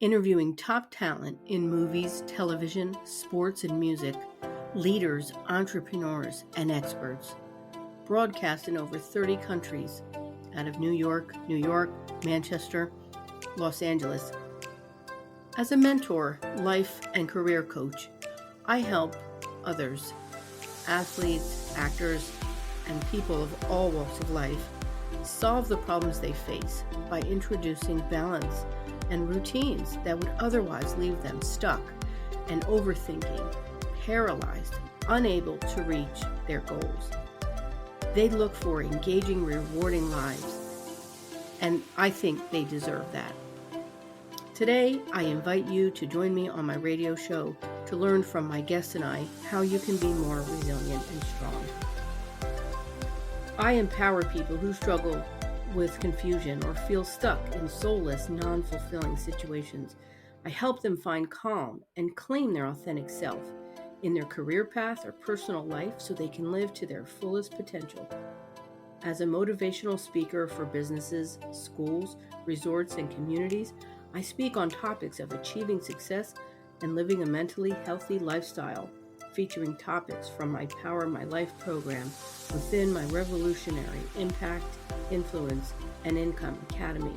interviewing top talent in movies, television, sports, and music, leaders, entrepreneurs, and experts. Broadcast in over 30 countries, out of New York, Manchester, Los Angeles. As a mentor, life and career coach, I help others, athletes, actors, and people of all walks of life, solve the problems they face by introducing balance and routines that would otherwise leave them stuck and overthinking, paralyzed, unable to reach their goals. They look for engaging, rewarding lives, and I think they deserve that. Today, I invite you to join me on my radio show to learn from my guests and I how you can be more resilient and strong. I empower people who struggle with confusion or feel stuck in soulless, non-fulfilling situations. I help them find calm and claim their authentic self in their career path or personal life so they can live to their fullest potential. As a motivational speaker for businesses, schools, resorts, and communities, I speak on topics of achieving success and living a mentally healthy lifestyle, featuring topics from my Power My Life program within my revolutionary Impact, Influence, and Income Academy.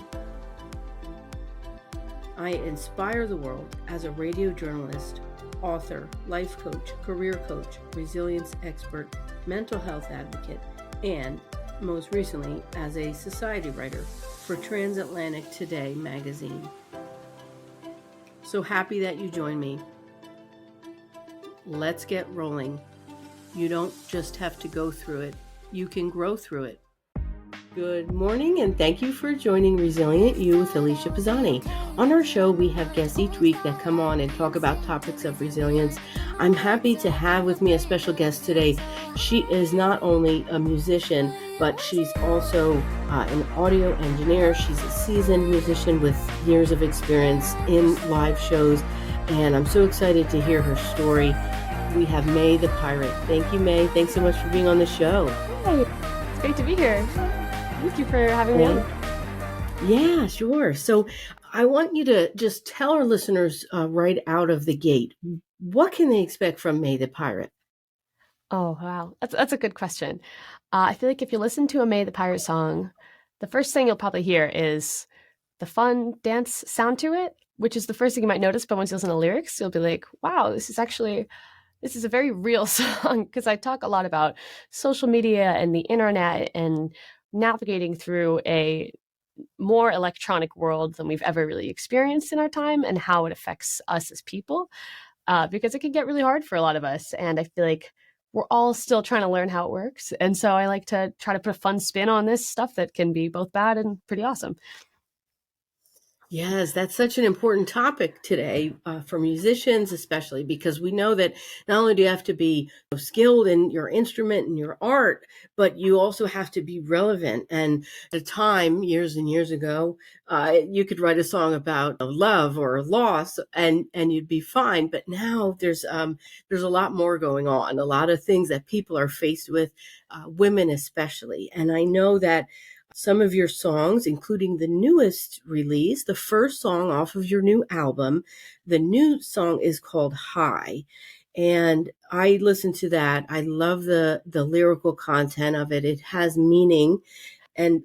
I inspire the world as a radio journalist, author, life coach, career coach, resilience expert, mental health advocate, and most recently as a society writer for Transatlantic Today magazine. So happy that you joined me. Let's get rolling. You don't just have to go through it, you can grow through it. Good morning, and thank you for joining Resilient You with Alicia Pisani. On our show, we have guests each week that come on and talk about topics of resilience. I'm happy to have with me a special guest today. She is not only a musician, but she's also an audio engineer. She's a seasoned musician with years of experience in live shows, and I'm so excited to hear her story. We have Mae the Pirate. Thank you, Mae. Thanks so much for being on the show. Hey, it's great to be here. Thank you for having me on. Yeah, sure. So I want you to just tell our listeners right out of the gate, what can they expect from Mae the Pirate? Oh, wow. That's a good question. I feel like if you listen to a Mae the Pirate song, the first thing you'll probably hear is the fun dance sound to it, which is the first thing you might notice. But once you listen to the lyrics, you'll be like, wow, this is a very real song, because I talk a lot about social media and the internet and navigating through a more electronic world than we've ever really experienced in our time and how it affects us as people, because it can get really hard for a lot of us. And I feel like we're all still trying to learn how it works. And so I like to try to put a fun spin on this stuff that can be both bad and pretty awesome. Yes, that's such an important topic today for musicians, especially because we know that not only do you have to be skilled in your instrument and your art, but you also have to be relevant. And at a time, years and years ago, you could write a song about love or loss and you'd be fine. But now there's a lot more going on, a lot of things that people are faced with, women especially. And I know that some of your songs, including the newest release, the first song off of your new album. The new song is called High. And I listened to that. I love the lyrical content of it. It has meaning. And,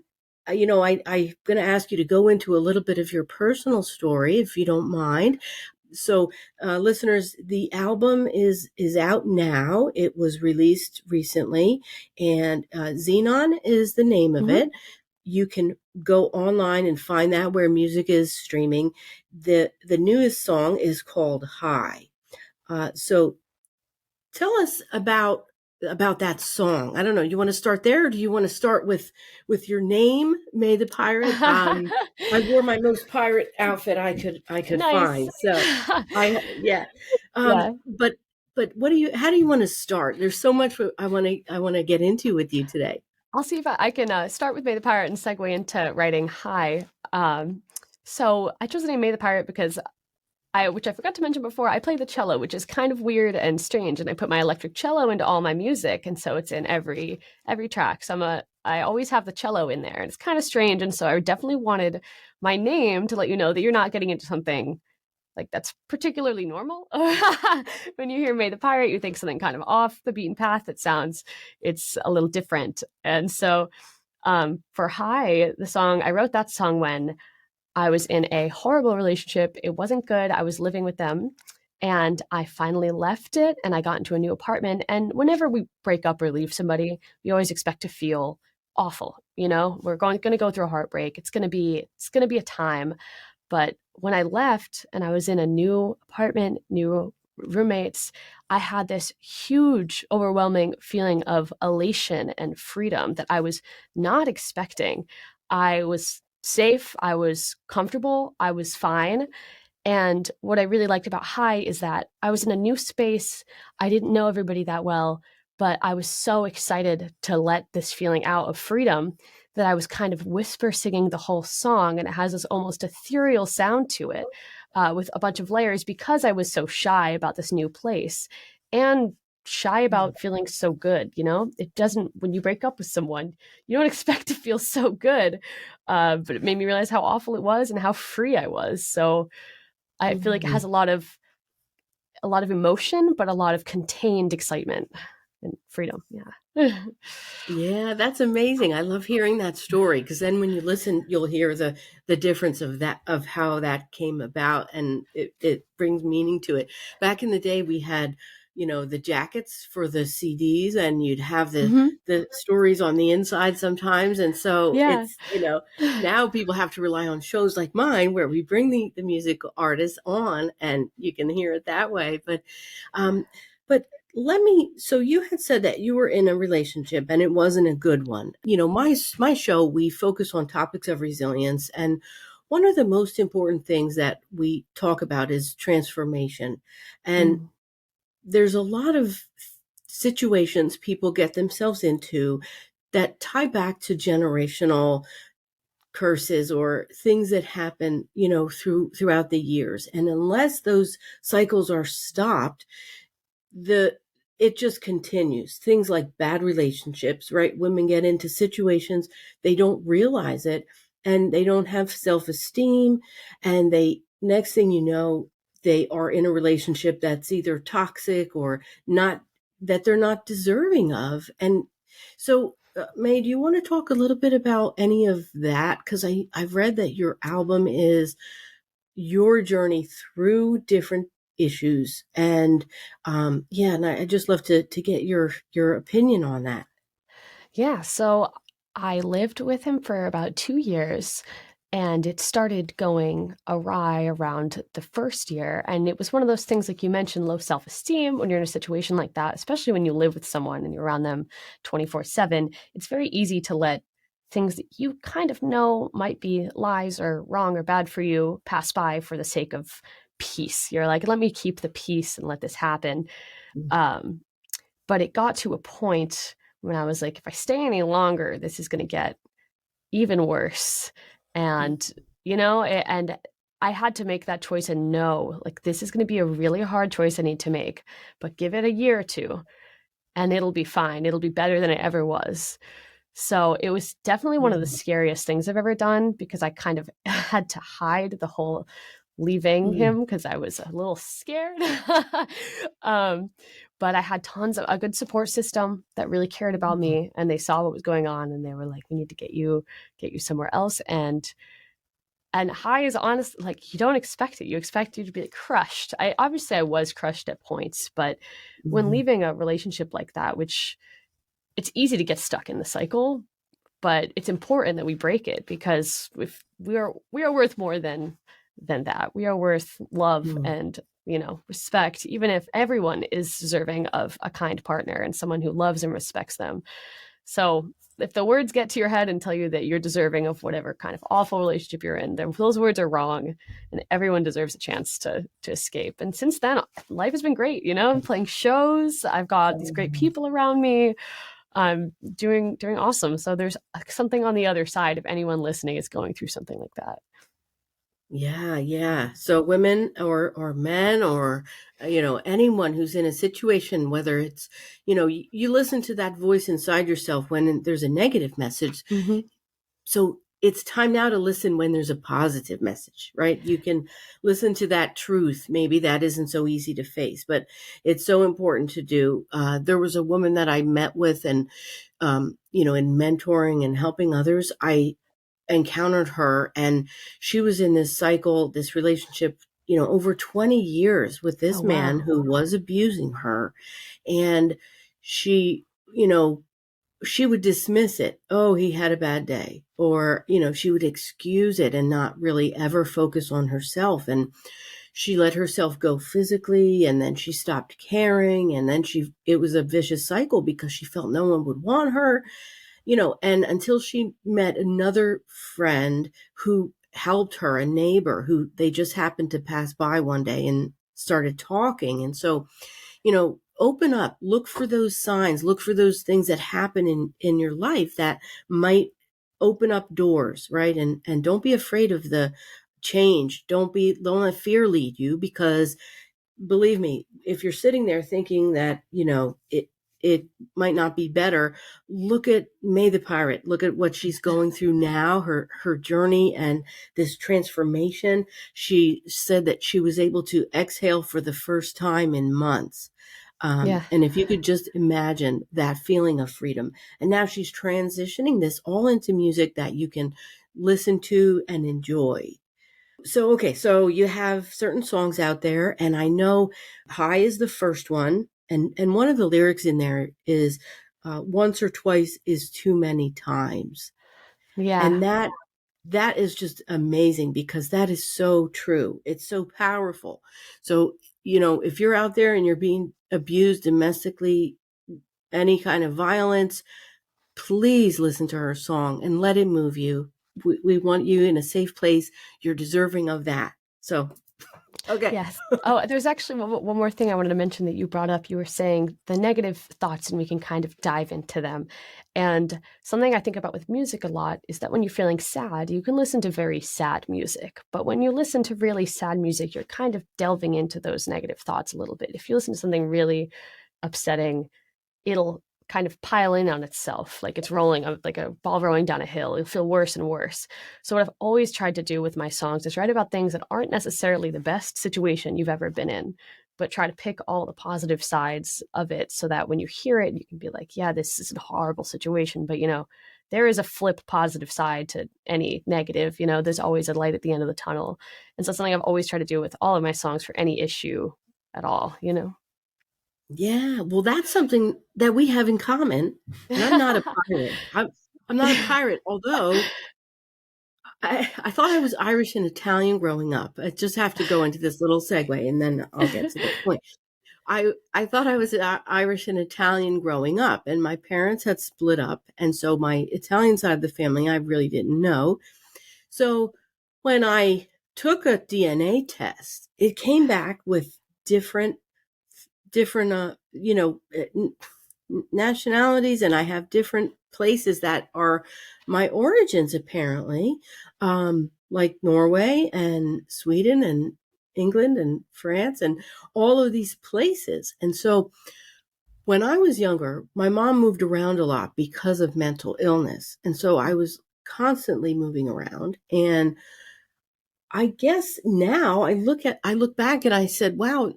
I'm going to ask you to go into a little bit of your personal story, if you don't mind. So listeners, the album is out now. It was released recently, and Xenon is the name of it. You can go online and find that where music is streaming. The newest song is called High. So tell us about that song. I don't know. You want to start there, or do you want to start with your name, Mae the Pirate? I wore my most pirate outfit I could find. So yeah. But how do you want to start? There's so much I want to get into with you today. I'll see if I can start with Mae the Pirate and segue into writing High. So I chose the name Mae the Pirate because which I forgot to mention before, I play the cello, which is kind of weird and strange. And I put my electric cello into all my music. And so it's in every track. So I always have the cello in there, and it's kind of strange. And so I definitely wanted my name to let you know that you're not getting into something like that's particularly normal. When you hear May the Pirate, you think something kind of off the beaten path. It's a little different. And so for High, the song, I wrote that song when I was in a horrible relationship. It wasn't good. I was living with them and I finally left it and I got into a new apartment. And whenever we break up or leave somebody, we always expect to feel awful. You know, we're going to go through a heartbreak. It's going to be a time. But when I left and I was in a new apartment, new roommates, I had this huge, overwhelming feeling of elation and freedom that I was not expecting. I was safe, I was comfortable, I was fine. And what I really liked about High is that I was in a new space. I didn't know everybody that well, but I was so excited to let this feeling out of freedom that I was kind of whisper singing the whole song. And it has this almost ethereal sound to it with a bunch of layers because I was so shy about this new place and shy about feeling so good. You know, it doesn't, when you break up with someone, you don't expect to feel so good. But it made me realize how awful it was and how free I was. So, I feel like it has Mhm. a lot of emotion, but a lot of contained excitement and freedom. Yeah. Yeah, that's amazing. I love hearing that story because then when you listen, you'll hear the difference of that of how that came about, and it brings meaning to it. Back in the day, we had, the jackets for the CDs, and you'd have Hmm. the stories on the inside sometimes, and so Yeah. it's now people have to rely on shows like mine where we bring the music artists on, and you can hear it that way. Um, but so you had said that you were in a relationship and it wasn't a good one. My show, we focus on topics of resilience, and one of the most important things that we talk about is transformation. And Mm. there's a lot of situations people get themselves into that tie back to generational curses or things that happen, throughout the years. And unless those cycles are stopped, the it just continues. Things like bad relationships, right? Women get into situations, they don't realize it, and they don't have self-esteem, and they next thing you know, they are in a relationship that's either toxic or not, that they're not deserving of. And so Mae, do you want to talk a little bit about any of that? Because I've read that your album is your journey through different issues, and yeah, and I just love to get your opinion on that. Yeah. So I lived with him for about 2 years and it started going awry around the first year. And it was one of those things, like you mentioned, low self esteem when you're in a situation like that, especially when you live with someone and you're around them 24/7. It's very easy to let things that you kind of know might be lies or wrong or bad for you pass by for the sake of peace. You're like, let me keep the peace and let this happen. Um, but it got to a point when I was like, if I stay any longer, this is going to get even worse. And, and I had to make that choice and know, like, this is going to be a really hard choice I need to make, but give it a year or two and it'll be fine. It'll be better than it ever was. So it was definitely one of the Mhm. scariest things I've ever done because I kind of had to hide the whole leaving Mhm. him because I was a little scared. um, but I had tons of a good support system that really cared about Mhm. me, and they saw what was going on, and they were like, "We need to get you somewhere else." And High is honest, like you don't expect it. You expect you to be like, crushed. I was crushed at points, but when Mhm. leaving a relationship like that, which it's easy to get stuck in the cycle, but it's important that we break it because if we are worth more than that. We are worth love Mhm. and respect, even if everyone is deserving of a kind partner and someone who loves and respects them. So if the words get to your head and tell you that you're deserving of whatever kind of awful relationship you're in, those words are wrong, and everyone deserves a chance to escape. And since then, life has been great. I'm playing shows. I've got these great Mhm. people around me. I'm doing awesome. So there's something on the other side if anyone listening is going through something like that. Yeah, yeah. So women or men or anyone who's in a situation, whether it's you listen to that voice inside yourself when there's a negative message. Mm-hmm. So it's time now to listen when there's a positive message, right? You can listen to that truth. Maybe that isn't so easy to face, but it's so important to do. There was a woman that I met with, and, in mentoring and helping others, I encountered her, and she was in this cycle, this relationship, over 20 years with Oh, this man wow. who was abusing her. And she, you know, she would dismiss it. Oh, he had a bad day. Or, she would excuse it and not really ever focus on herself. And she let herself go physically, and then she stopped caring. And then it was a vicious cycle because she felt no one would want her, and until she met another friend who helped her, a neighbor who they just happened to pass by one day and started talking. And so, open up, look for those signs, look for those things that happen in your life that might open up doors, right? And don't be afraid of the change. Don't let fear lead you, because believe me, if you're sitting there thinking that, it might not be better, look at Mae the Pirate. Look at what she's going through now, her journey and this transformation. She said that she was able to exhale for the first time in months. Yeah. And if you could just imagine that feeling of freedom. And now she's transitioning this all into music that you can listen to and enjoy. So, okay, so you have certain songs out there, and I know High is the first one, and one of the lyrics in there is once or twice is too many times. Yeah. And that is just amazing, because that is so true. It's so powerful. So, if you're out there and you're being abused domestically, any kind of violence, please listen to her song and let it move you. We want you in a safe place. You're deserving of that. So, okay. Yes. Oh, there's actually one more thing I wanted to mention that you brought up. You were saying the negative thoughts, and we can kind of dive into them. And something I think about with music a lot is that when you're feeling sad, you can listen to very sad music. But when you listen to really sad music, you're kind of delving into those negative thoughts a little bit. If you listen to something really upsetting, it'll kind of pile in on itself, like it's rolling, like a ball rolling down a hill. It'll feel worse and worse. So what I've always tried to do with my songs is write about things that aren't necessarily the best situation you've ever been in, but try to pick all the positive sides of it, so that when you hear it, you can be like, yeah, this is a horrible situation, but there is a flip positive side to any negative. There's always a light at the end of the tunnel. And so something I've always tried to do with all of my songs for any issue at all. Yeah, well, that's something that we have in common. And I'm not a pirate. I'm not a pirate, although I thought I was Irish and Italian growing up. I just have to go into this little segue, and then I'll get to the point. I thought I was Irish and Italian growing up, and my parents had split up, and so my Italian side of the family I really didn't know. So when I took a DNA test, it came back with different nationalities, and I have different places that are my origins, apparently, like Norway and Sweden and England and France and all of these places. And so when I was younger, my mom moved around a lot because of mental illness, and so I was constantly moving around. And I guess now I look back and I said, wow,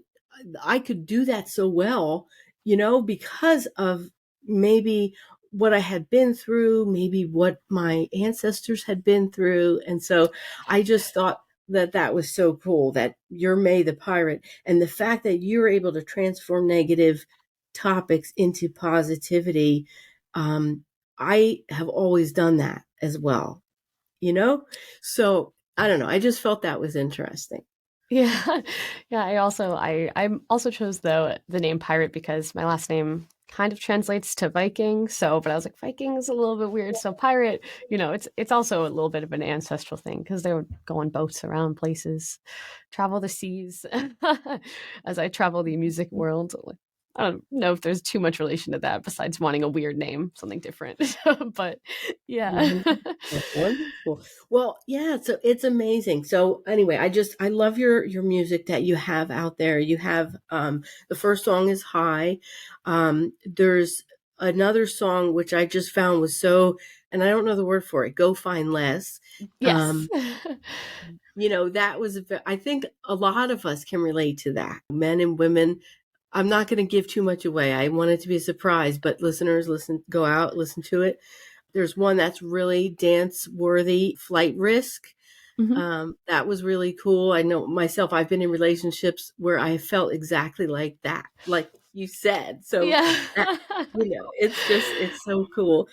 I could do that so well, because of maybe what I had been through, maybe what my ancestors had been through. And so I just thought that was so cool that you're Mae the Pirate, and the fact that you're able to transform negative topics into positivity. Um, I have always done that as well, you know? So I don't know. I just felt that was interesting. Yeah. Yeah, I also chose the name Pirate because my last name kind of translates to Viking. So, but I was like, Viking is a little bit weird. So Pirate, it's also a little bit of an ancestral thing because they would go on boats around places, travel the seas as I travel the music world. Like, I don't know if there's too much relation to that besides wanting a weird name, something different. But yeah. Wonderful, wonderful. Well, yeah, so it's amazing. So anyway, I love your music that you have out there. You have the first song is High. There's another song which I just found was so and I don't know the word for it, Go Find Less. Yes. That was, I think a lot of us can relate to that. Men and women. I'm not going to give too much away. I want it to be a surprise, but listeners, go out, listen to it. There's one that's really dance worthy, Flight Risk. Hmm. That was really cool. I know myself, I've been in relationships where I felt exactly like that, like you said. So Yeah. that, it's so cool.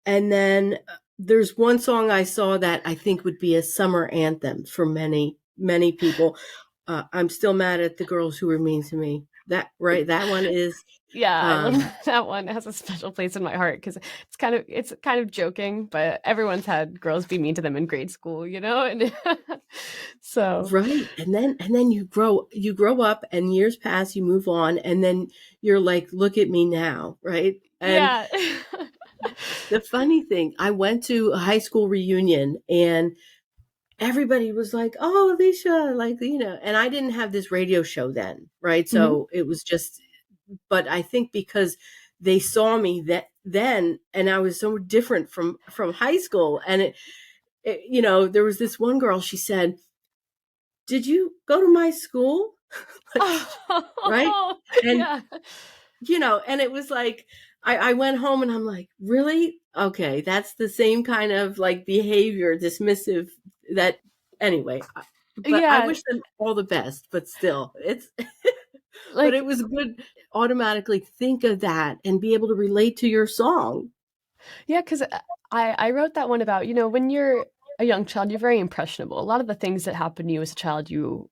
And then there's one song I saw that I think would be a summer anthem for many, many people. I'm still mad at the girls who were mean to me. That one is, Yeah, I love um, that one. It has a special place in my heart because it's kind of joking, but everyone's had girls be mean to them in grade school, and so right. And then you grow up and years pass, you move on, and then you're like, look at me now, right? And yeah. the funny thing, I went to a high school reunion and everybody was like, "Oh, Alicia," and I didn't have this radio show then, right? Hmm. So it was just, but I think because they saw me that then, and I was so different from high school, and there was this one girl. She said, "Did you go to my school?" Like, right? Oh, And yeah. and it was like, I went home and I'm like, really? Okay, that's the same kind of like behavior, dismissive that anyway. But I Yeah, wish them all the best, but still, but like it was good automatically think of that and be able to relate to your song. yeah, because I wrote that one about, when you're a young child, you're very impressionable. A lot of the things that happen to you as a child, you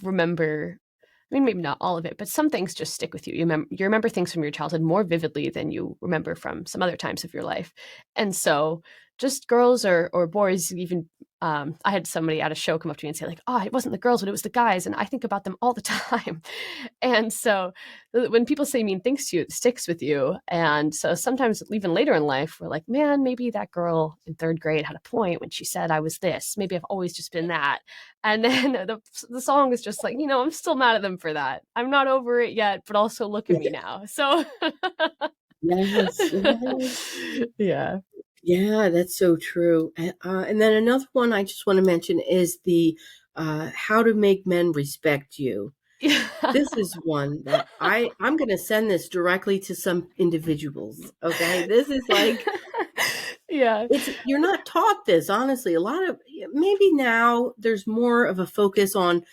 remember. I mean, maybe not all of it, but some things just stick with you. You remember things from your childhood more vividly than you remember from some other times of your life. And so, just girls or boys, even I had somebody at a show come up to me and say like, "Oh, it wasn't the girls, but it was the guys," and I think about them all the time. And so, when people say mean things to you, it sticks with you. And so, sometimes even later in life, we're like, "Man, maybe that girl in third grade had a point when she said I was this. Maybe I've always just been that." And then the song is just like, I'm still mad at them for that. I'm not over it yet, but also look at me Yeah. now. So Yes, yes. yeah. Yeah, that's so true. And then another one I just want to mention is the How to Make Men Respect You. Yeah. This is one that I'm going to send this directly to some individuals. Okay, this is like, Yeah. you're not taught this, honestly. A lot of, maybe now there's more of a focus on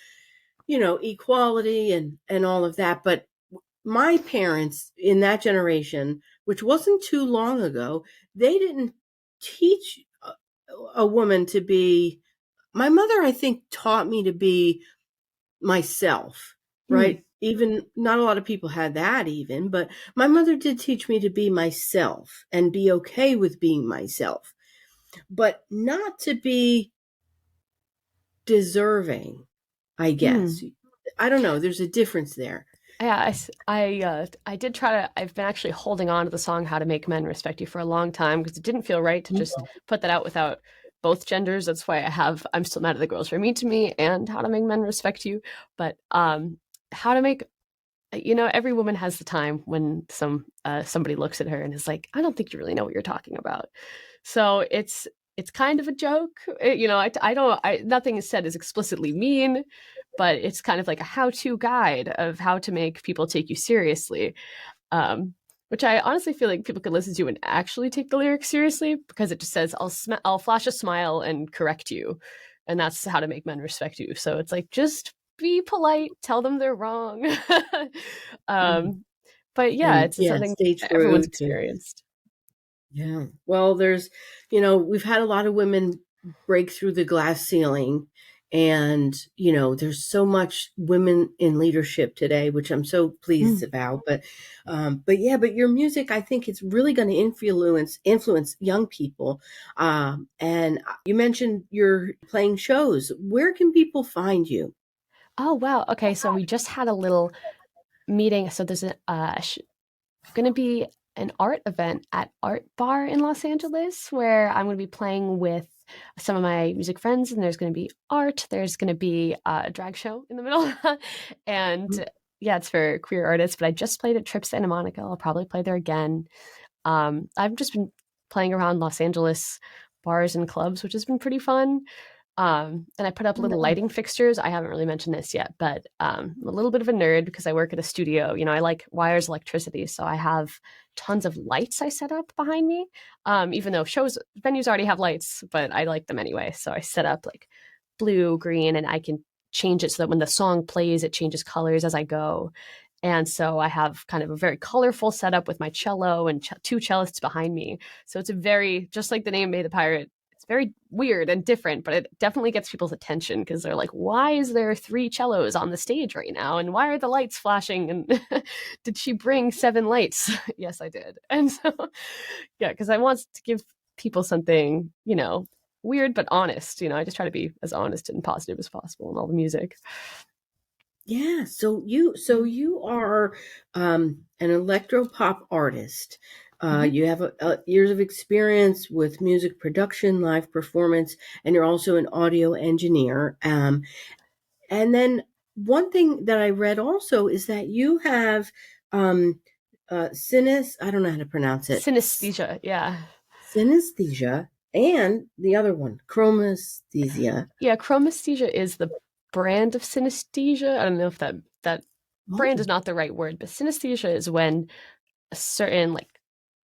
equality and all of that, but my parents in that generation, which wasn't too long ago, they didn't teach a woman to be. My mother, I think, taught me to be myself, Mm. right? Even not a lot of people had that, even, but my mother did teach me to be myself and be okay with being myself, but not to be deserving, I guess. Mm. I don't know. There's a difference there. Yeah, I did try to. I've been actually holding on to the song "How to Make Men Respect You" for a long time because it didn't feel right to just put that out without both genders. That's why I have "I'm Still Mad at the Girls Who Are Mean to Me" and "How to Make Men Respect You." But how to make every woman has the time when somebody looks at her and is like, "I don't think you really know what you're talking about." So it's kind of a joke. I don't. Nothing is said as explicitly mean, but it's kind of like a how-to guide of how to make people take you seriously. Um, which I honestly feel like people could listen to and actually take the lyrics seriously because it just says, I'll flash a smile and correct you," and that's how to make men respect you. So it's like just be polite, tell them they're wrong. Mhm. um, but yeah, And it's yeah, something stay that everyone's true to. experienced. Yeah. Well, we've had a lot of women break through the glass ceiling, and, there's so much women in leadership today, which I'm so pleased Mm. about. But yeah, but your music, I think it's really going to influence young people. And you mentioned you're playing shows. Where can people find you? Oh wow. Okay, so we just had a little meeting. So there's going to be an art event at Art Bar in Los Angeles where I'm going to be playing with some of my music friends, and there's going to be art. There's going to be a drag show in the middle, and yeah, it's for queer artists. But I just played at Trip Santa Monica. I'll probably play there again. I've just been playing around Los Angeles bars and clubs, which has been pretty fun. And I put up little lighting fixtures. I haven't really mentioned this yet, but I'm a little bit of a nerd because I work at a studio. I like wires, electricity. So I have tons of lights I set up behind me, even though venues already have lights, but I like them anyway. So I set up like blue, green, and I can change it so that when the song plays, it changes colors as I go. And so I have kind of a very colorful setup with my cello and two cellists behind me. So it's a very, just like the name Mae the Pirate, it's very weird and different, but it definitely gets people's attention because they're like, why is there 3 cellos on the stage right now? And why are the lights flashing? And did she bring 7 lights? Yes, I did. And so, yeah, because I want to give people something, weird but honest. I just try to be as honest and positive as possible in all the music. Yeah, so you are an electro pop artist. You have years of experience with music production, live performance, and you're also an audio engineer. And then one thing that I read also is that you have I don't know how to pronounce it. Synesthesia, yeah. Synesthesia, and the other one, chromesthesia. Yeah, chromesthesia is the brand of synesthesia. I don't know if that brand is not the right word, but synesthesia is when a certain like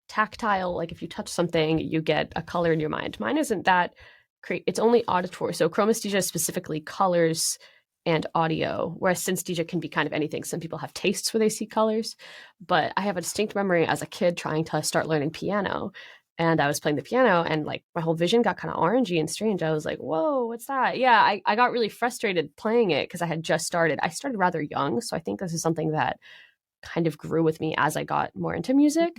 tactile, like if you touch something, you get a color in your mind. Mine isn't that it's only auditory. So chromesthesia is specifically colors and audio, whereas synesthesia can be kind of anything. Some people have tastes where they see colors, but I have a distinct memory as a kid trying to start learning piano. And I was playing the piano and like my whole vision got kind of orangey and strange. I was like, whoa, what's that? Yeah, I got really frustrated playing it because I had just started. I started rather young. So I think this is something that kind of grew with me as I got more into music.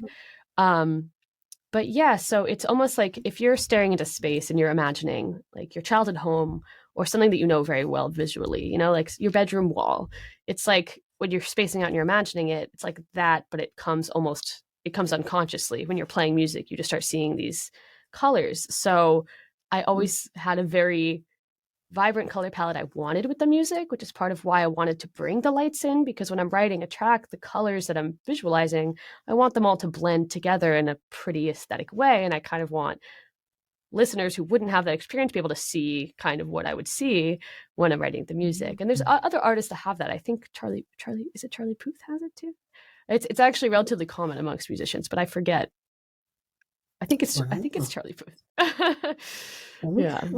But yeah, so it's almost like if you're staring into space and you're imagining like your childhood home or something that you know very well visually, like your bedroom wall. It's like when you're spacing out and you're imagining it, it's like that, but it comes unconsciously. When you're playing music, you just start seeing these colors. So I always had a very vibrant color palette I wanted with the music, which is part of why I wanted to bring the lights in, because when I'm writing a track, the colors that I'm visualizing, I want them all to blend together in a pretty aesthetic way. And I kind of want listeners who wouldn't have that experience be able to see kind of what I would see when I'm writing the music. And there's other artists that have that. I think Charlie, is it Charlie Puth has it too? It's actually relatively common amongst musicians, but I forget. I think it's Charlie Puth. Yeah.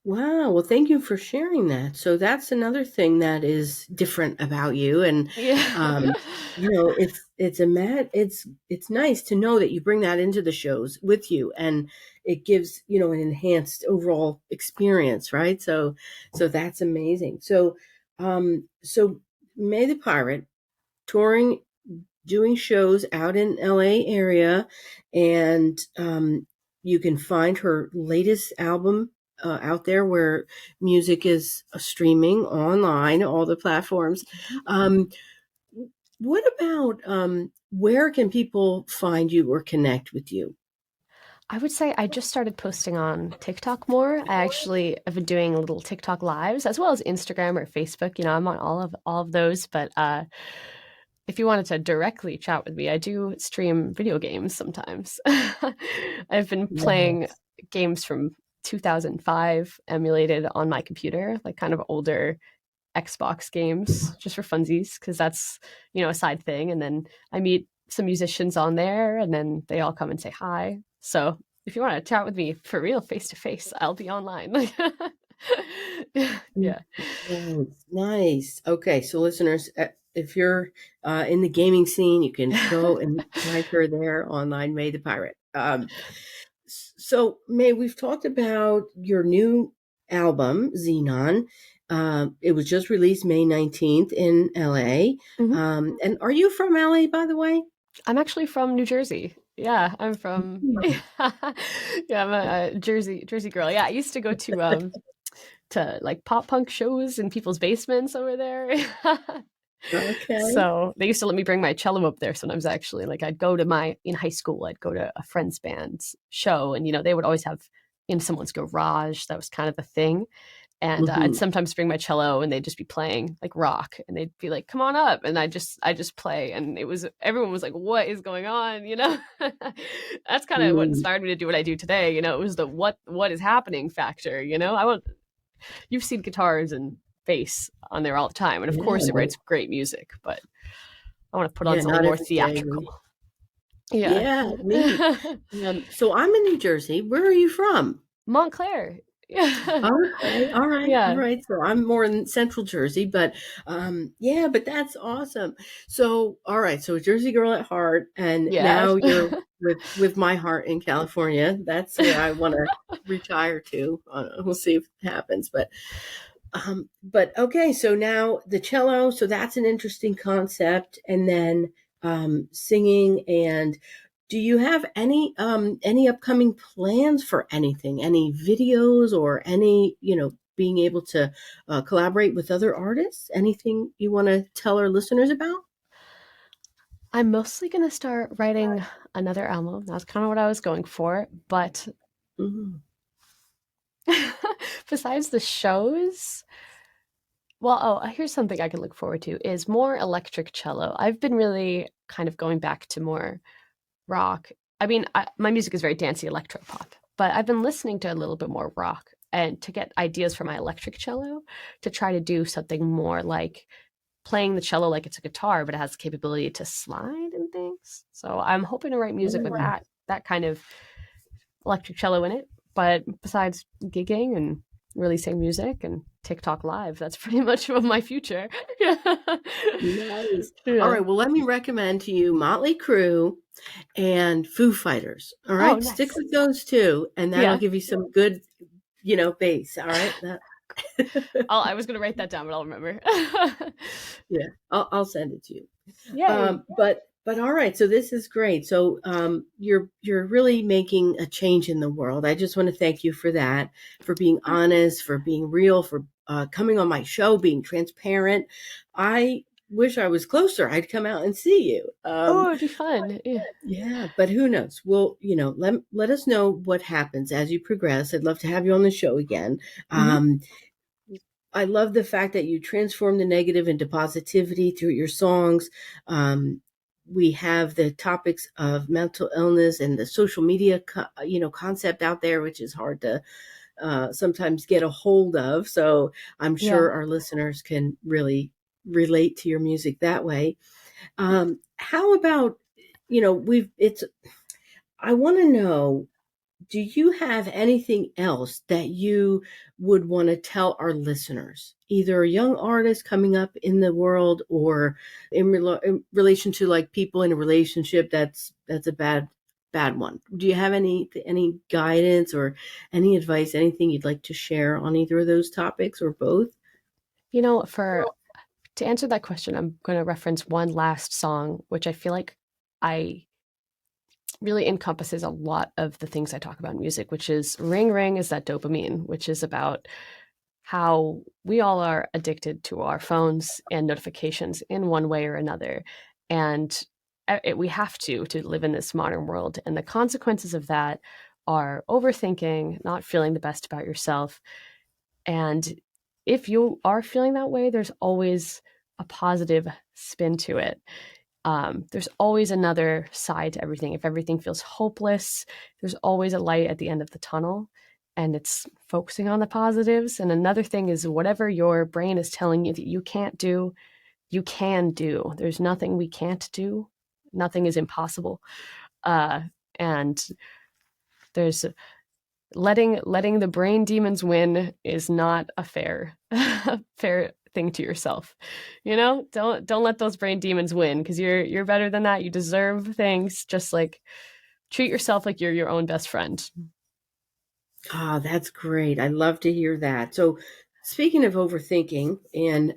Wow. Well, thank you for sharing that. So that's another thing that is different about you. And, Yeah. it's nice to know that you bring that into the shows with you, and it gives, an enhanced overall experience. Right. So that's amazing. So Mae the Pirate touring, doing shows out in LA area, and, you can find her latest album out there where music is streaming online, all the platforms. What about where can people find you or connect with you? I would say I just started posting on TikTok more. I actually have been doing little TikTok lives as well as Instagram or Facebook. I'm on all of those. But if you wanted to directly chat with me, I do stream video games sometimes. I've been playing games from 2005 emulated on my computer, like kind of older Xbox games just for funsies, because that's, a side thing. And then I meet some musicians on there and then they all come and say hi. So if you want to chat with me for real face to face, I'll be online. Yeah. Nice. Okay. So listeners, if you're in the gaming scene, you can go and find her there online, Mae the Pirate. So Mae, we've talked about your new album, Xenon. It was just released May 19th in LA. Mm-hmm. And are you from LA, by the way? I'm actually from New Jersey. Yeah, I'm from. Yeah, I'm a Jersey girl. Yeah, I used to go to like pop punk shows in people's basements over there. Okay. So they used to let me bring my cello up there sometimes. Actually, like I'd go to in high school, I'd go to a friend's band's show, and they would always have in someone's garage. That was kind of the thing. And I'd sometimes bring my cello and they'd just be playing like rock and they'd be like, come on up. And I just play. And everyone was like, what is going on? That's kind of what inspired me to do what I do today. It was the what is happening factor. You've seen guitars and bass on there all the time. And of course it writes great music, but I want to put on something more theatrical. Yeah, me. So I'm in New Jersey. Where are you from? Montclair. Yeah. Okay. All right. Yeah. All right. So I'm more in central Jersey, but yeah, but that's awesome. So all right. So a Jersey girl at heart, and now you're with my heart in California. That's where I want to retire to. We'll see if it happens, but okay. So now the cello. So that's an interesting concept, and then singing. And do you have any upcoming plans for anything, any videos or any, being able to collaborate with other artists? Anything you want to tell our listeners about? I'm mostly going to start writing another album. That's kind of what I was going for. But besides the shows, here's something I can look forward to is more electric cello. I've been really kind of going back to more rock. I mean, my music is very dancey electro pop, but I've been listening to a little bit more rock and to get ideas for my electric cello to try to do something more like playing the cello like it's a guitar, but it has the capability to slide and things. So I'm hoping to write music with that kind of electric cello in it. But besides gigging and releasing music and TikTok live, that's pretty much my future. Nice. Yeah. All right. Well, let me recommend to you Motley Crue and Foo Fighters. All right. Nice. Stick with those two, and that'll give you some good, bass. All right. I was going to write that down, but I'll remember. Yeah, I'll send it to you. Yeah. But all right. So this is great. So you're really making a change in the world. I just want to thank you for that, for being honest, for being real, for coming on my show, being transparent. I wish I was closer. I'd come out and see you. It'd be fun. Yeah, but who knows? Well, let us know what happens as you progress. I'd love to have you on the show again. I love the fact that you transform the negative into positivity through your songs. We have the topics of mental illness and the social media, concept out there, which is hard to sometimes get a hold of. So I'm sure our listeners can really relate to your music that way. How about, I want to know, do you have anything else that you would want to tell our listeners, either a young artist coming up in the world or in relation to like people in a relationship that's a bad one? Do you have any guidance or any advice, anything you'd like to share on either of those topics or both? To answer that question, I'm going to reference one last song, which I feel like really encompasses a lot of the things I talk about in music, which is Ring Ring Is That Dopamine, which is about how we all are addicted to our phones and notifications in one way or another. And we have to live in this modern world. And the consequences of that are overthinking, not feeling the best about yourself. And if you are feeling that way, there's always a positive spin to it. There's always another side to everything. If everything feels hopeless, there's always a light at the end of the tunnel, and it's focusing on the positives. And another thing is whatever your brain is telling you that you can't do, you can do. There's nothing we can't do. Nothing is impossible. And there's letting the brain demons win is not a fair thing to yourself. Don't let those brain demons win, because you're better than that. You deserve things. Just like treat yourself like you're your own best friend. Oh, that's great. I love to hear that. So speaking of overthinking and,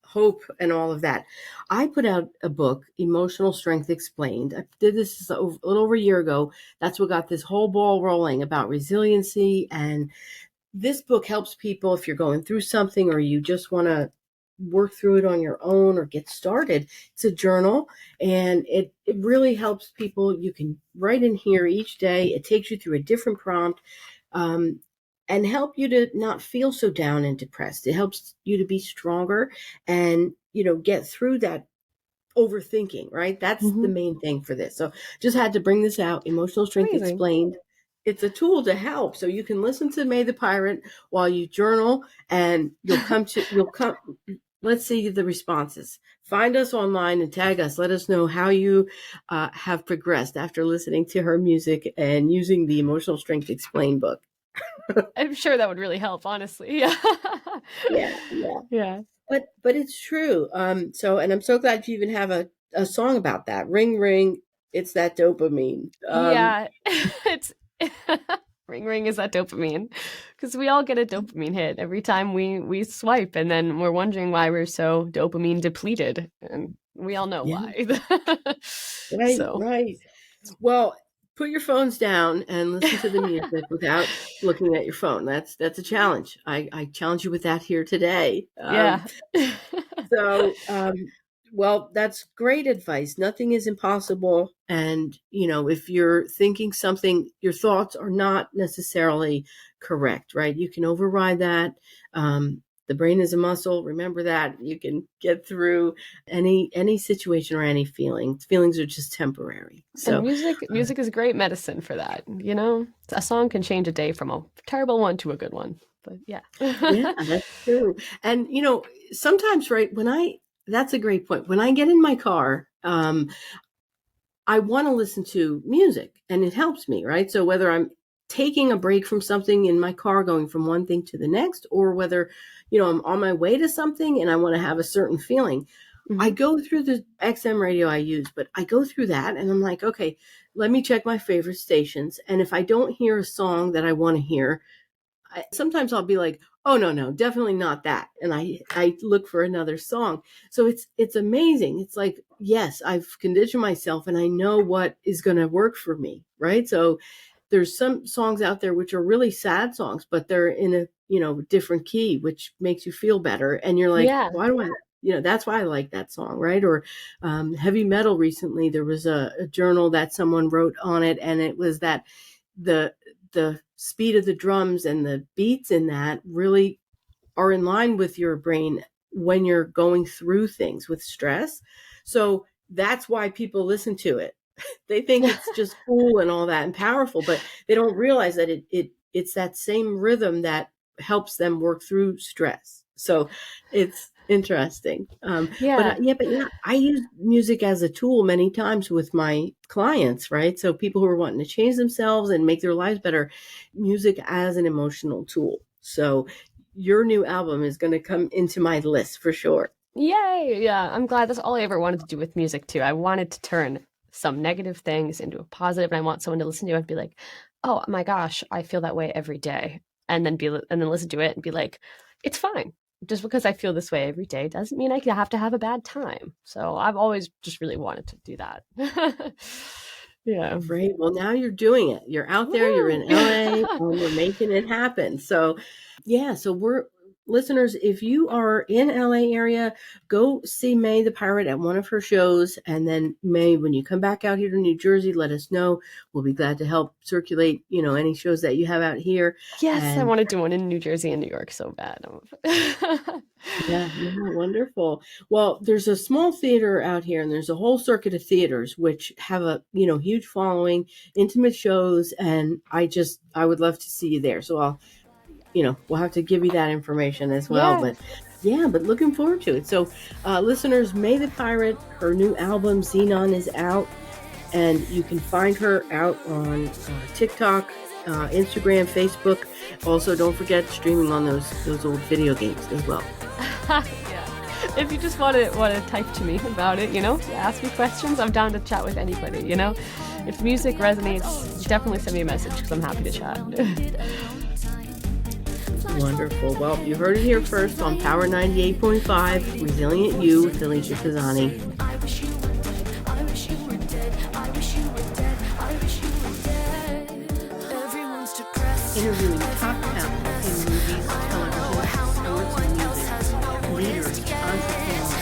hope and all of that, I put out a book, Emotional Strength Explained. I did this a little over a year ago. That's what got this whole ball rolling about resiliency. And this book helps people if you're going through something or you just want to work through it on your own or get started. It's a journal, and it really helps people. You can write in here each day. It takes you through a different prompt. and help you to not feel so down and depressed. It helps you to be stronger and, get through that overthinking, right? That's the main thing for this. So just had to bring this out. Emotional Strength Amazing. Explained. It's a tool to help. So you can listen to Mae the Pirate while you journal, and let's see the responses. Find us online and tag us. Let us know how you have progressed after listening to her music and using the Emotional Strength Explained book. I'm sure that would really help, honestly. Yeah. Yeah. Yeah. But it's true. And I'm so glad you even have a song about that. Ring ring, it's that dopamine. Yeah. It's ring ring is that dopamine, because we all get a dopamine hit every time we swipe, and then we're wondering why we're so dopamine depleted, and we all know Yeah. why. So Right. Well, put your phones down and listen to the music without looking at your phone. That's a challenge. I challenge you with that here today. yeah. Well, that's great advice. Nothing is impossible. And, if you're thinking something, your thoughts are not necessarily correct, right? You can override that. The brain is a muscle. Remember that. You can get through any situation or any feeling. Feelings are just temporary. And So music is great medicine for that. A song can change a day from a terrible one to a good one. But yeah. yeah, that's true. And, sometimes, right, that's a great point. When I get in my car, I want to listen to music, and it helps me, right? So whether I'm taking a break from something in my car, going from one thing to the next, or whether, I'm on my way to something and I want to have a certain feeling, I go through the XM radio I use, but I go through that and I'm like, okay, let me check my favorite stations. And if I don't hear a song that I want to hear, sometimes I'll be like, oh, no, definitely not that. And I look for another song. So it's amazing. It's like, yes, I've conditioned myself and I know what is going to work for me. Right. So there's some songs out there which are really sad songs, but they're in a, different key, which makes you feel better. And you're like, Yeah. why do I, that's why I like that song. Right. Or heavy metal recently, there was a journal that someone wrote on it. And it was that the speed of the drums and the beats in that really are in line with your brain when you're going through things with stress. So that's why people listen to it. They think it's just cool and all that and powerful, but they don't realize that it's that same rhythm that helps them work through stress. So it's interesting. Yeah. But I use music as a tool many times with my clients, right? So people who are wanting to change themselves and make their lives better, music as an emotional tool. So your new album is going to come into my list for sure. Yay. Yeah. I'm glad. That's all I ever wanted to do with music too. I wanted to turn some negative things into a positive, and I want someone to listen to it and be like, oh my gosh, I feel that way every day. And then listen to it and be like, it's fine. Just because I feel this way every day doesn't mean I have to have a bad time. So I've always just really wanted to do that. Yeah. Great. Well, now you're doing it. You're out there, you're in LA, and you're making it happen. So, yeah, so we're listeners, if you are in LA area, go see Mae the Pirate at one of her shows. And then Mae, when you come back out here to New Jersey, let us know. We'll be glad to help circulate, any shows that you have out here. Yes, I want to do one in New Jersey and New York so bad. Yeah, wonderful. Well, there's a small theater out here, and there's a whole circuit of theaters which have a huge following, intimate shows, and I would love to see you there. So we'll have to give you that information as well. Yeah. But looking forward to it. So, listeners, Mae the Pirate, her new album Xenon is out, and you can find her out on TikTok, Instagram, Facebook. Also, don't forget streaming on those old video games as well. Yeah. If you just want to type to me about it, ask me questions, I'm down to chat with anybody, If the music resonates, definitely send me a message because I'm happy to chat. Wonderful. Well, you heard it here first on Power 98.5, Resilient You with Alicia Kazani. Interviewing top talent